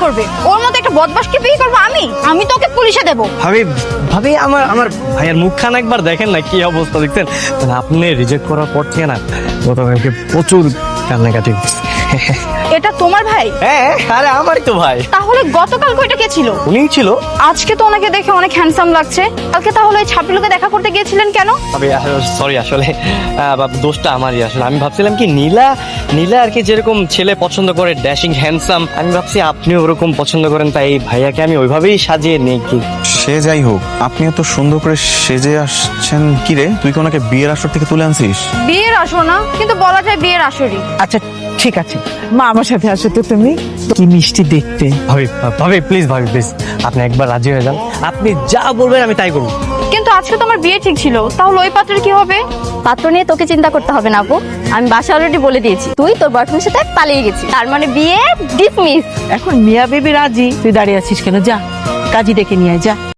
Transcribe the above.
করবে? ওর মতো একটা বদমাশকে বিয়ে করবো আমি তোকে পুলিশে দেবো। ভাবি ভাবি আমার ভাইয়ের মুখখান একবার দেখেন না, কি অবস্থা দেখছেন? মানে আপনি রিজেক্ট করার পর থেকে না গতকালকে প্রচুর কান্নাকাটি করছে। এটা তোমার ভাই? হ্যাঁ, আরে আমারই তো ভাই। তাহলে গতকাল ওইটা কে ছিল? উনিই ছিল। আজকে তো ওনাকে দেখে অনেক হ্যান্ডসাম লাগছে, কালকে তাহলে ওই ছাপড়িলোকে দেখা করতে গিয়েছিলেন কেন? ভাবি সরি, আসলে দোষটা আমারই। আসলে আমি ভাবছিলাম কি নীলা আর কি যেরকম ছেলে পছন্দ করে, ড্যাশিং হ্যান্ডসাম, আমি ভাবছি আপনিও ওরকম পছন্দ করেন, তাই এই ভাইয়াকে আমি ওইভাবেই সাজিয়ে নিই কি। সে যাই হোক, আপনি এত সুন্দর করে সেজে আসছেন কি রে? তুই কি ওনাকে বিয়ের আসর থেকে তুলে আনছিস? বিয়ের আসর না, কিন্তু বলা যায় বিয়ের আসরই। আচ্ছা ঠিক আছে মা, আমার সাথে আসো তো। তুমি কি মিষ্টি দেখতে। ভাবি প্লিজ, ভাবি প্লিজ, আপনি একবার রাজি হয়ে যান। আপনি যা বলবেন আমি তাই করবো। কিন্তু আজকে তো আমার বিয়ে ঠিক ছিল, তাহলে ওই পাত্রের কি হবে? পাত্র নিয়ে তোকে চিন্তা করতে হবে না আপু, আমি বাসা অলরেডি বলে দিয়েছি তুই তোর বয়ফ্রেন্ডের সাথে পালিয়ে গেছিস, তার মানে বিয়ে ডিসমিস। এখন মিয়া বেবি রাজি, তুই দাঁড়িয়ে আছিস কেন? যা কাজী ডেকে নিয়ে আয়, যা।